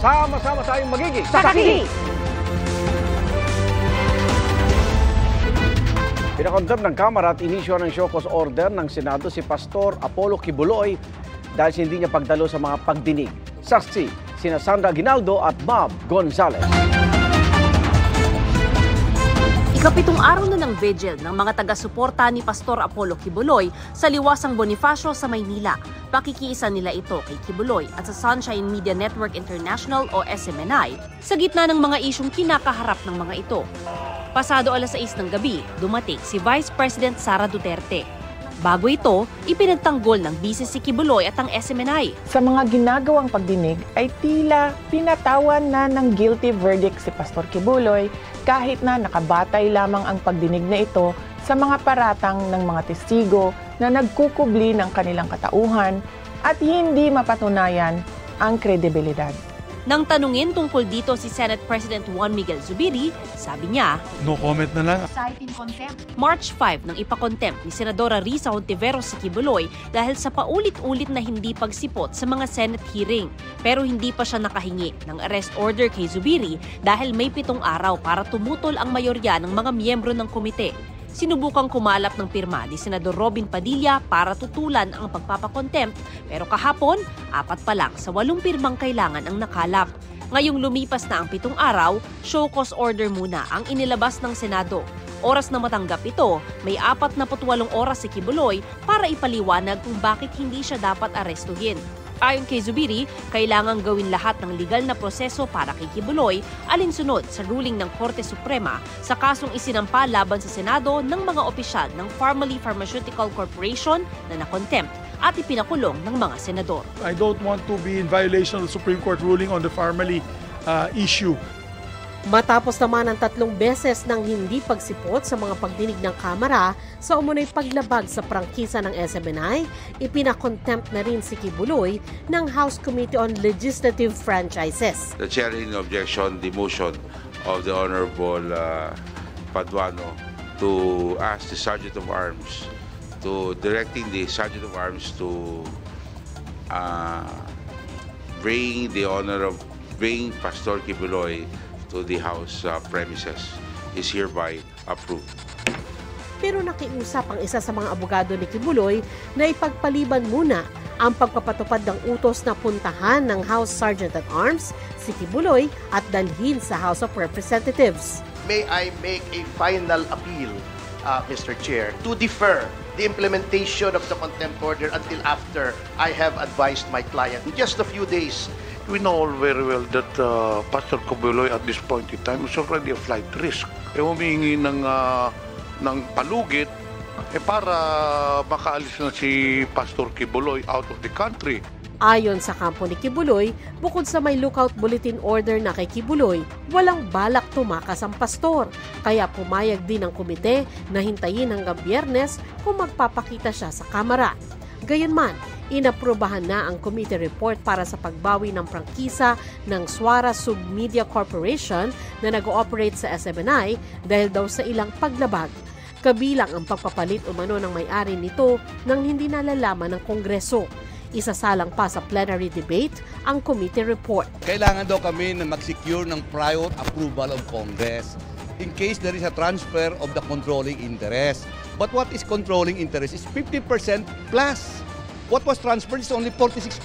Sama-sama tayong magiging Saksi! Pinakondem ng Kamara at inisyo ng show cause order ng Senado si Pastor Apollo Kibuloy dahil hindi niya pagdalo sa mga pagdinig. Saksi, sina Sandra Aguinaldo at Bob Gonzales. Ikapitong araw na ng vigil ng mga taga-suporta ni Pastor Apollo Kibuloy sa Liwasang Bonifacio sa Maynila. Pakikiisa nila ito kay Kibuloy at sa Sunshine Media Network International o SMNI sa gitna ng mga isyong kinakaharap ng mga ito. Pasado alas 6 ng gabi, dumating si Vice President Sara Duterte. Bago ito, ipinagtanggol ng bisis si Kibuloy at ang SMNI. Sa mga ginagawang pagdinig ay tila pinatawan na ng guilty verdict si Pastor Kibuloy kahit na nakabatay lamang ang pagdinig na ito sa mga paratang ng mga testigo na nagkukubli ng kanilang katauhan at hindi mapatunayan ang kredibilidad. Nang tanungin tungkol dito si Senate President Juan Miguel Zubiri, sabi niya, no comment na lang. Cite in contempt. March 5 nang ipakontempt ni Senadora Risa Hontiveros si Kibuloy dahil sa paulit-ulit na hindi pagsipot sa mga Senate hearing. Pero hindi pa siya nakahingi ng arrest order kay Zubiri dahil may 7 araw para tumutol ang mayorya ng mga miyembro ng komite. Sinubukang kumalap ng pirma ni Senador Robin Padilla para tutulan ang pagpapakontempt pero kahapon, 4 pa lang sa 8 pirmang kailangan ang nakalap. Ngayong lumipas na ang 7 araw, show cause order muna ang inilabas ng Senado. Oras na matanggap ito, may 48 oras si Kibuloy para ipaliwanag kung bakit hindi siya dapat arestuhin. Ayon kay Zubiri, kailangang gawin lahat ng legal na proseso para kay Kibuloy alinsunod sa ruling ng Korte Suprema sa kasong isinampa laban sa Senado ng mga opisyal ng Pharmaly Pharmaceutical Corporation na nakontempt at ipinakulong ng mga senador. I don't want to be in violation of the Supreme Court ruling on the Pharmaly issue. Matapos naman ang 3 beses ng hindi pagsipot sa mga pagdinig ng Kamara sa umunoy paglabag sa prangkisa ng SMNI, ipinakontempt na rin si Kibuloy ng House Committee on Legislative Franchises. The chair in objection the motion of the Honorable Paduano to ask the Sergeant of Arms to directing the Sergeant of Arms to bring Pastor Kibuloy to the House premises is hereby approved. Pero nakiusap ang isa sa mga abogado ni Kibuloy na ipagpaliban muna ang pagpapatupad ng utos na puntahan ng House Sergeant at Arms si Kibuloy at dalhin sa House of Representatives. May I make a final appeal, Mr. Chair, to defer the implementation of the contempt order until after I have advised my client. In just a few days, we know very well that Pastor Kibuloy at this point in time is already a flight risk. Humingi ng palugit para makaalis na si Pastor Kibuloy out of the country. Ayon sa kampo ni Kibuloy, bukod sa may lookout bulletin order na kay Kibuloy, walang balak tumakas ang pastor. Kaya pumayag din ang komite na hintayin hanggang Biyernes kung magpapakita siya sa Kamara. Gayunman, inaprubahan na ang committee report para sa pagbawi ng prangkisa ng Suara Submedia Corporation na nag-ooperate sa SMNI dahil daw sa ilang paglabag. Kabilang ang pagpapalit umano ng may-ari nito nang hindi nalalaman ng Kongreso. Isasalang pa sa plenary debate ang committee report. Kailangan daw kami na mag-secure ng prior approval of Congress in case there is a transfer of the controlling interest. But what is controlling interest is 50% plus. What was transferred is only 46%.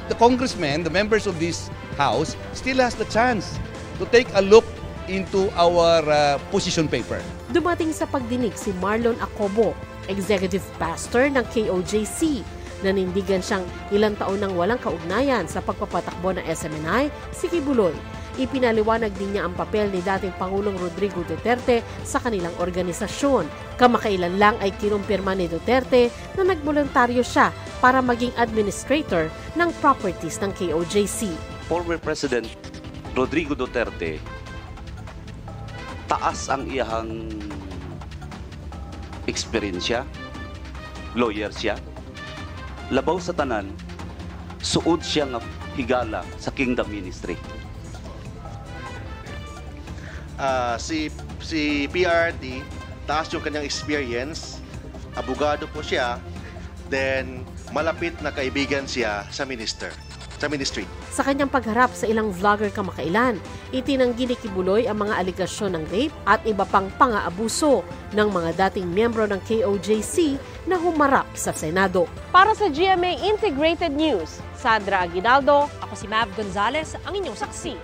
The congressmen, the members of this house, still has the chance to take a look into our position paper. Dumating sa pagdinig si Marlon Acobo, executive pastor ng KOJC. Nanindigan siyang ilang taon nang walang kaugnayan sa pagpapatakbo ng SMNI, si Kibuloy. Ipinaliwanag din niya ang papel ni dating Pangulong Rodrigo Duterte sa kanilang organisasyon. Kamakailan lang ay kinumpirma ni Duterte na nagboluntaryo siya para maging administrator ng properties ng KOJC. Former President Rodrigo Duterte, taas ang iyang eksperyensya, lawyer siya, labaw sa tanan, suod siya nga higala sa Kingdom Ministry. Si PRD, taas yung kanyang experience, abogado po siya, then malapit na kaibigan siya sa minister. sa ministry. Sa kanyang pagharap sa ilang vlogger kamakailan, itinanggi ni Kibuloy ang mga aligasyon ng rape at iba pang pang-aabuso ng mga dating miyembro ng KOJC na humarap sa Senado. Para sa GMA Integrated News, Sandra Aguinaldo, ako si Mav Gonzalez, ang inyong saksi.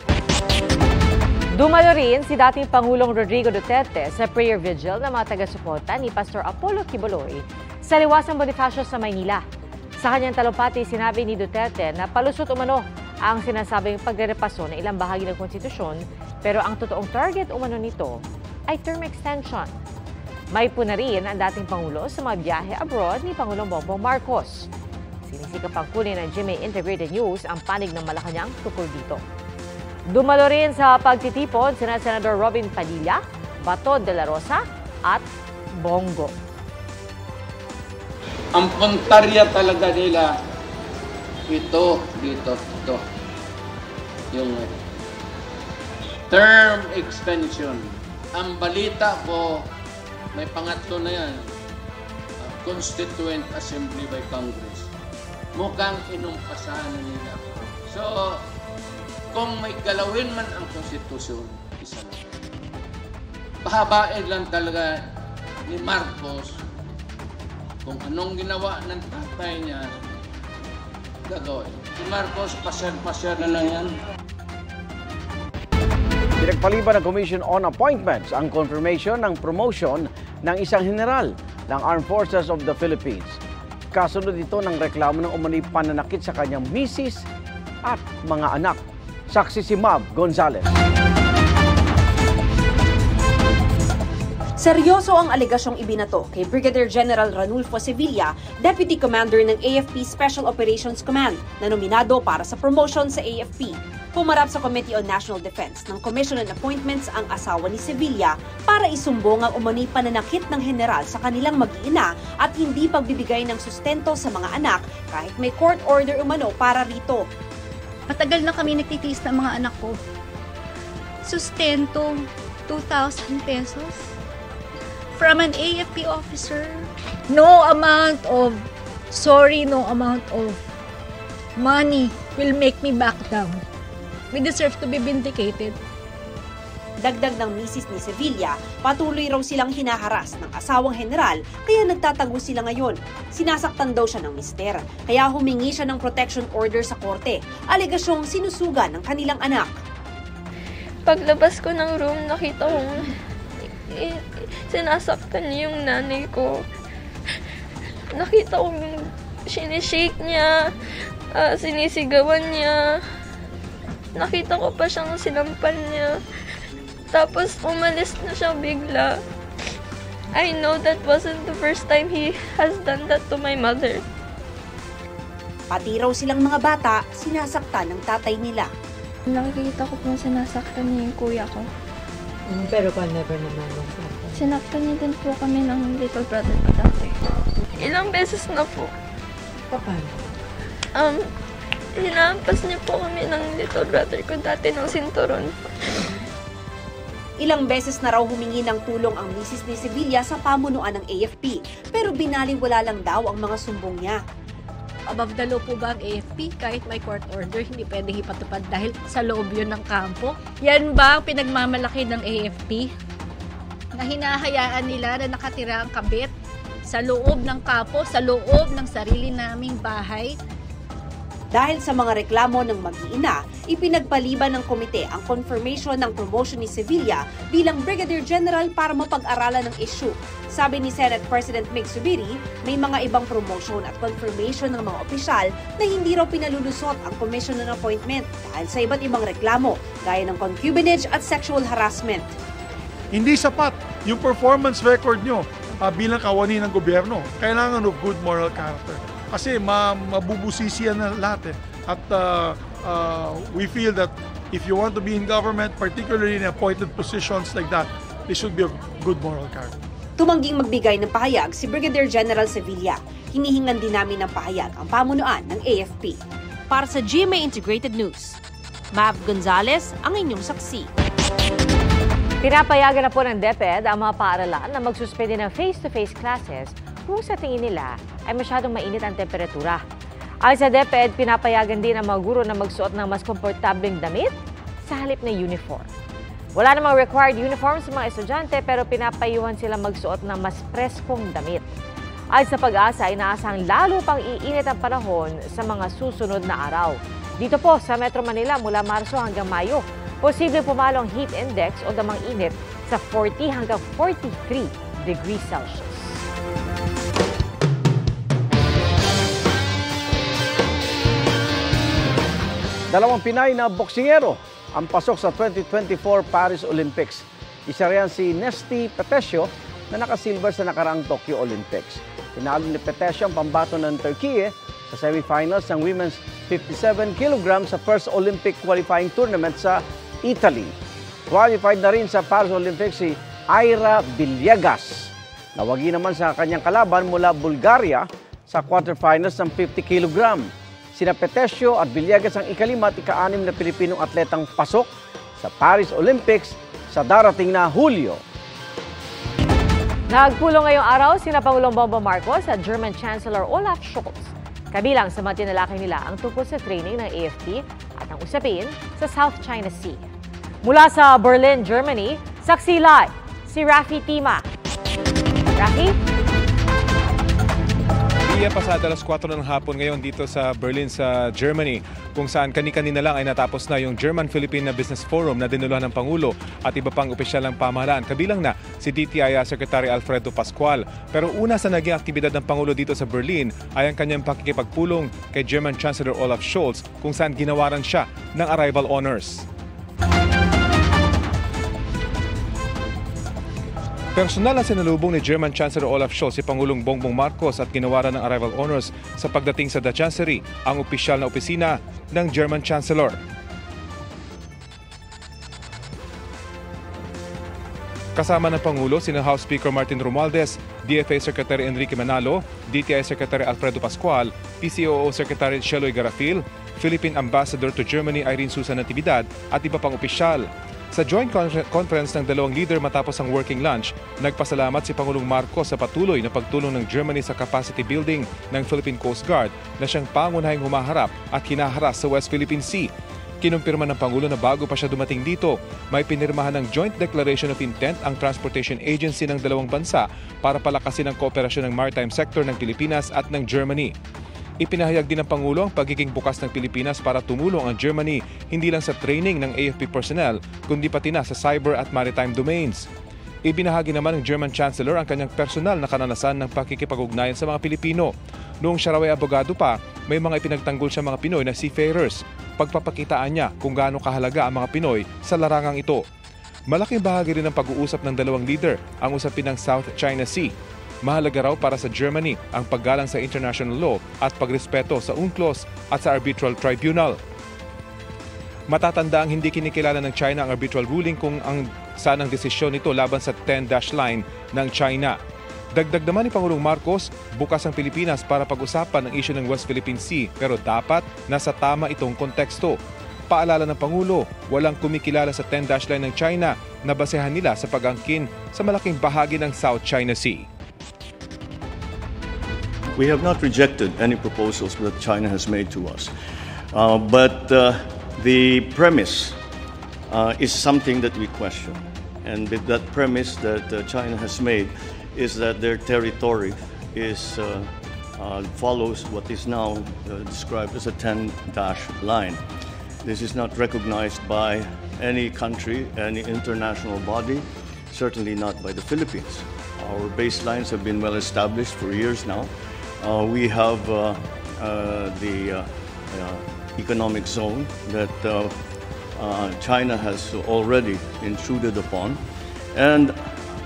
Dumalo rin si dating Pangulong Rodrigo Duterte sa prayer vigil ng mga taga-suporta ni Pastor Apollo Kibuloy sa Liwasang Bonifacio sa Maynila. Sa kanyang talumpati, sinabi ni Duterte na palusot umano ang sinasabing pagrerepaso ng ilang bahagi ng konstitusyon, pero ang totoong target umano nito ay term extension. May puna rin ang dating Pangulo sa mga biyahe abroad ni Pangulong Bongbong Marcos. Sinisikap ang kunin ng GMA Integrated News ang panig ng Malacanang tungkol dito. Dumalo rin sa pagtitipon sina Senador Robin Padilla, Bato de la Rosa at Bongo. Ang puntarya talaga nila, ito. Yung term extension. Ang balita ko, may pangatlo na yan, Constituent Assembly by Congress. Mukhang inumpasahan na nila. So, kung may galawin man ang konstitusyon, isa lang. Pahabain lang talaga ni Marcos kung anong ginawa ng tatay niya, gagawin. Si Marcos, pasyal na lang yan. Pinagpaliban ng Commission on Appointments ang confirmation ng promotion ng isang general ng Armed Forces of the Philippines. Kasunod ito ng reklamo ng umano'y pananakit sa kanyang misis at mga anak. Saksi si Mav Gonzalez. Seryoso ang alegasyong ibinato kay Brigadier General Ranulfo Sevilla, Deputy Commander ng AFP Special Operations Command, na nominado para sa promotion sa AFP. Pumarap sa Committee on National Defense ng Commission on Appointments ang asawa ni Sevilla para isumbong ang umano'y pananakit ng general sa kanilang mag-iina at hindi pagbibigay ng sustento sa mga anak kahit may court order umano para rito. Matagal na kami nagtitiis ng mga anak ko. Sustento, 2,000 pesos. From an AFP officer. No amount of money will make me back down. We deserve to be vindicated. Dagdag ng misis ni Sevilla, patuloy raw silang hinaharas ng asawang general kaya nagtatago sila ngayon. Sinasaktan daw siya ng mister, kaya humingi siya ng protection order sa korte. Alegasyong sinusugan ng kanilang anak. Paglabas ko ng room, nakita kong sinasaktan niya yung nanay ko. Nakita ko yung sinishake niya, sinisigawan niya. Nakita ko pa siyang sinampal niya. Tapos umalis na siya bigla. I know that wasn't the first time he has done that to my mother. Pati raw silang mga bata, sinasaktan ng tatay nila. Nakikita ko po sinasaktan niya yung kuya ko. Pero never naman. Sinaktan niya din po kami ng little brother ko dati. Ilang beses na po. Paano? Hinahampas niya po kami ng little brother ko dati ng sinturon. Ilang beses na raw humingi ng tulong ang misis ni Sevilla sa pamunuan ng AFP, pero binaliwala lang daw ang mga sumbong niya. Above the law po ba ang AFP? Kahit may court order, hindi pwedeng ipatupad dahil sa loob yun ng kampo? Yan ba ang pinagmamalaki ng AFP? Na hinahayaan nila na nakatira ang kabit sa loob ng kampo, sa loob ng sarili naming bahay? Dahil sa mga reklamo ng mag-iina, ipinagpaliban ng komite ang confirmation ng promotion ni Sevilla bilang Brigadier General para mapag-aralan ng issue. Sabi ni Senate President Mig Zubiri, may mga ibang promotion at confirmation ng mga opisyal na hindi raw pinalulusot ang Commission on Appointment dahil sa iba't ibang reklamo, gaya ng concubinage at sexual harassment. Hindi sapat yung performance record nyo bilang kawani ng gobyerno. Kailangan of good moral character. Kasi mabubusisi yan na lahat. At we feel that if you want to be in government, particularly in appointed positions like that, they should be of good moral character. Tumangging magbigay ng pahayag si Brigadier General Sevilla. Hinihinglan din namin ng pahayag ang pamunuan ng AFP. Para sa GMA Integrated News, Mav Gonzalez ang inyong saksi. Pinapayagan na po ng DepEd ang mga paaralan na magsuspende ng face-to-face classes kung sa tingin nila ay masyadong mainit ang temperatura. Ayon sa DepEd, pinapayagan din ang mga guro na magsuot ng mas komportableng damit sa halip na uniform. Wala namang required uniform sa mga estudyante pero pinapayuhan sila magsuot ng mas preskong damit. Ayon sa Pag-asa, inaasang lalo pang iinit ang panahon sa mga susunod na araw. Dito po sa Metro Manila mula Marso hanggang Mayo, posible pumalo ang heat index o damang init sa 40 hanggang 43 degrees Celsius. Dalawang Pinay na boksingero ang pasok sa 2024 Paris Olympics. Isa riyan si Nesty Petesio na nakasilver sa nakaraang Tokyo Olympics. Tinalo ni Petesio ang pambato ng Turkey sa semifinals ng women's 57 kg sa first Olympic qualifying tournament sa Italy. Qualified na rin sa Paris Olympics si Ira Villegas. Nawagi naman sa kanyang kalaban mula Bulgaria sa quarterfinals ng 50 kg. Sina Petesio at Villegas ang ikalima at ika-anim na Pilipinong atletang pasok sa Paris Olympics sa darating na Hulyo. Nagpulong ngayong araw sina Pangulong Bongbong Marcos at German Chancellor Olaf Scholz. Kabilang sa mga tinalakay nila ang tungkol sa training ng AFP at ang usapin sa South China Sea. Mula sa Berlin, Germany, saksi live si Rafi Tima. Rafi? Iya, pasada alas 4 ng hapon ngayon dito sa Berlin sa Germany, kung saan kani-kanina lang ay natapos na yung German-Philippine Business Forum na dinuluhan ng Pangulo at iba pang opisyal ng pamahalaan. Kabilang na si DTI Secretary Alfredo Pascual. Pero una sa naging aktibidad ng Pangulo dito sa Berlin ay ang kanyang pakikipagpulong kay German Chancellor Olaf Scholz, kung saan ginawaran siya ng arrival honors. Personal na sinalubong ni German Chancellor Olaf Scholz si Pangulong Bongbong Marcos at ginawaran ng arrival honors sa pagdating sa The Chancery, ang opisyal na opisina ng German Chancellor. Kasama ng Pangulo sina House Speaker Martin Romualdez, DFA Secretary Enrique Manalo, DTI Secretary Alfredo Pascual, PCOO Secretary Sheloy Garafil, Philippine Ambassador to Germany Irene Susan Natividad at iba pang opisyal. Sa joint conference ng dalawang leader matapos ang working lunch, nagpasalamat si Pangulong Marcos sa patuloy na pagtulong ng Germany sa capacity building ng Philippine Coast Guard na siyang pangunahing humaharap at hinaharas sa West Philippine Sea. Kinumpirma ng Pangulo na bago pa siya dumating dito, may pinirmahan ng Joint Declaration of Intent ang Transportation Agency ng dalawang bansa para palakasin ang kooperasyon ng maritime sector ng Pilipinas at ng Germany. Ipinahayag din ng Pangulo ang pagiging bukas ng Pilipinas para tumulong ang Germany hindi lang sa training ng AFP personnel kundi pati na sa cyber at maritime domains. Ibinahagi naman ng German Chancellor ang kanyang personal na karanasan ng pakikipag-ugnayan sa mga Pilipino. Noong siya raw ay abogado pa, may mga ipinagtanggol siya mga Pinoy na seafarers. Pagpapakitaan niya kung gaano kahalaga ang mga Pinoy sa larangang ito. Malaking bahagi rin ng pag-uusap ng dalawang leader ang usapin ng South China Sea. Mahalaga raw para sa Germany ang paggalang sa international law at pagrespeto sa UNCLOS at sa arbitral tribunal. Matatanda ang hindi kinikilala ng China ang arbitral ruling kung saan ang desisyon nito laban sa 10-dash line ng China. Dagdag naman ni Pangulong Marcos, bukas ang Pilipinas para pag-usapan ang issue ng West Philippine Sea pero dapat nasa tama itong konteksto. Paalala ng Pangulo, walang kumikilala sa 10-dash line ng China na basehan nila sa pag-angkin sa malaking bahagi ng South China Sea. We have not rejected any proposals that China has made to us, but the premise is something that we question. And that premise that China has made is that their territory is follows what is now described as a 10-dash line. This is not recognized by any country, any international body, certainly not by the Philippines. Our baselines have been well established for years now. We have the economic zone that China has already intruded upon. And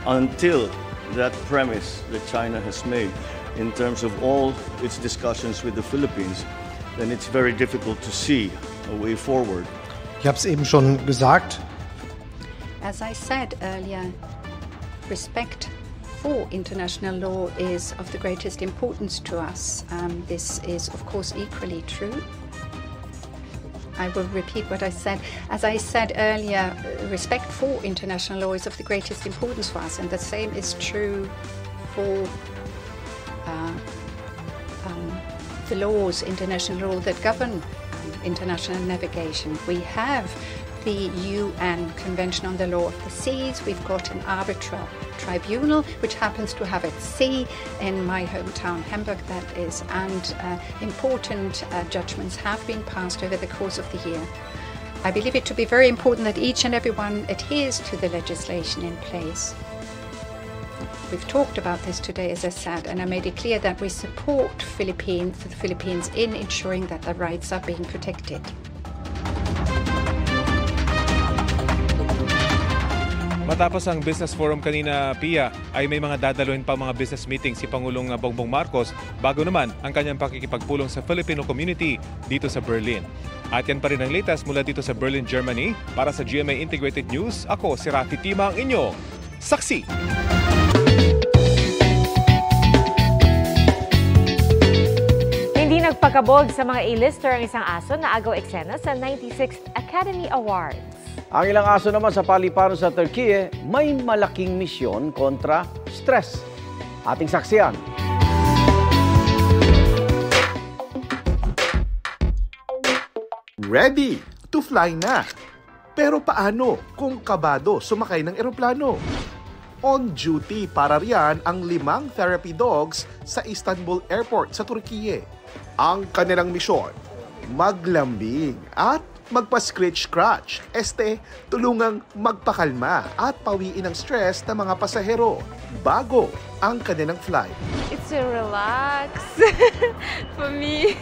until that premise that China has made in terms of all its discussions with the Philippines, then it's very difficult to see a way forward. Ich habe es eben schon gesagt. As I said earlier, respect for international law is of the greatest importance to us. This is, of course, equally true. I will repeat what I said. As I said earlier, respect for international law is of the greatest importance for us, and the same is true for the laws, international law that govern international navigation. We have the UN Convention on the Law of the Seas. We've got an arbitral tribunal, which happens to have its seat in my hometown, Hamburg, that is, and important judgments have been passed over the course of the year. I believe it to be very important that each and everyone adheres to the legislation in place. We've talked about this today, as I said, and I made it clear that we support the Philippines in ensuring that their rights are being protected. Matapos ang business forum kanina, Pia, ay may mga dadaluhin pa mga business meeting si Pangulong Bongbong Marcos bago naman ang kanyang pakikipagpulong sa Filipino community dito sa Berlin. At yan pa rin ang latest mula dito sa Berlin, Germany. Para sa GMA Integrated News, ako si Rafi Tima, ang inyong saksi. Hindi nagpakabog sa mga A-lister ang isang aso na agaw eksena sa 96th Academy Awards. Ang ilang aso naman sa paliparan sa Turkey may malaking misyon kontra stress. Ating saksiyan. Ready to fly na. Pero paano kung kabado sumakay ng eroplano? On duty para riyan ang 5 therapy dogs sa Istanbul Airport sa Turkiye. Ang kanilang misyon, maglambing at magpa-scratch-scratch, tulungang magpakalma at pawiin ang stress ng mga pasahero bago ang kanilang flight. It's a relax for me.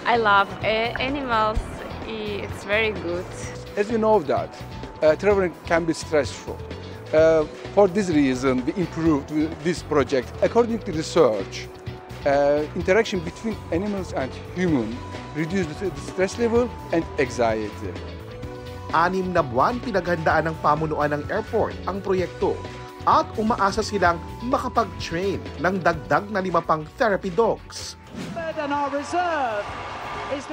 I love animals. It's very good. As you know that, traveling can be stressful. For this reason, we improved this project. According to research, interaction between animals and humans reduce the stress level and anxiety. 6 na buwan pinaghandaan ng pamunuan ng airport ang proyekto at umaasa silang makapag-train ng dagdag na 5 pang therapy dogs.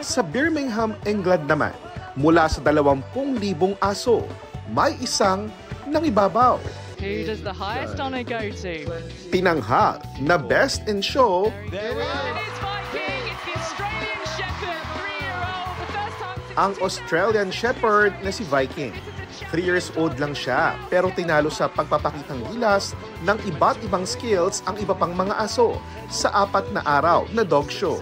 Sa Birmingham, England naman, mula sa 20,000 aso, may isang nangibabaw. Who does the highest honor go to? Tinanghal na Best in Show. Ang Australian Shepherd na si Viking. 3 years old lang siya, pero tinalo sa pagpapakitang gilas ng iba't ibang skills ang iba pang mga aso sa 4 na araw na dog show.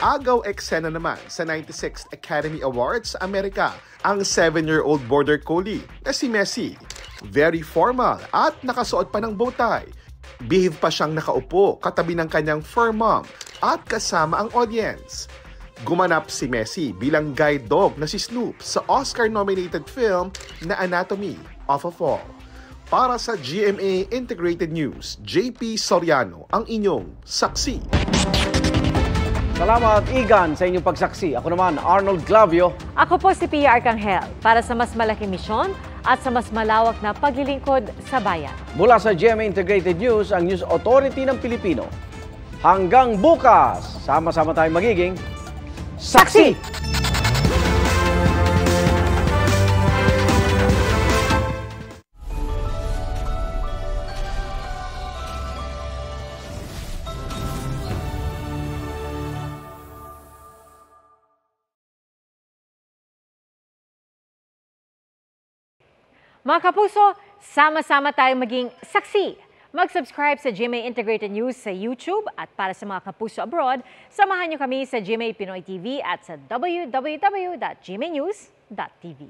Agaw eksena naman sa 96th Academy Awards sa Amerika ang 7-year-old border collie na si Messi. Very formal at nakasuot pa ng bowtie. Behave pa siyang nakaupo katabi ng kanyang fur mom at kasama ang audience. Gumanap si Messi bilang guide dog na si Snoop sa Oscar-nominated film na Anatomy of a Fall. Para sa GMA Integrated News, JP Soriano ang inyong saksi. Salamat, Igan, sa inyong pagsaksi. Ako naman, Arnold Glavio. Ako po si Pia Arcangel para sa mas malaking misyon at sa mas malawak na paglilingkod sa bayan. Mula sa GMA Integrated News, ang News Authority ng Pilipino. Hanggang bukas, sama-sama tayong magiging saksi! Mga kapuso, sama-sama tayong maging saksi. Mag-subscribe sa GMA Integrated News sa YouTube at para sa mga kapuso abroad, samahan niyo kami sa GMA Pinoy TV at sa www.gmanews.tv.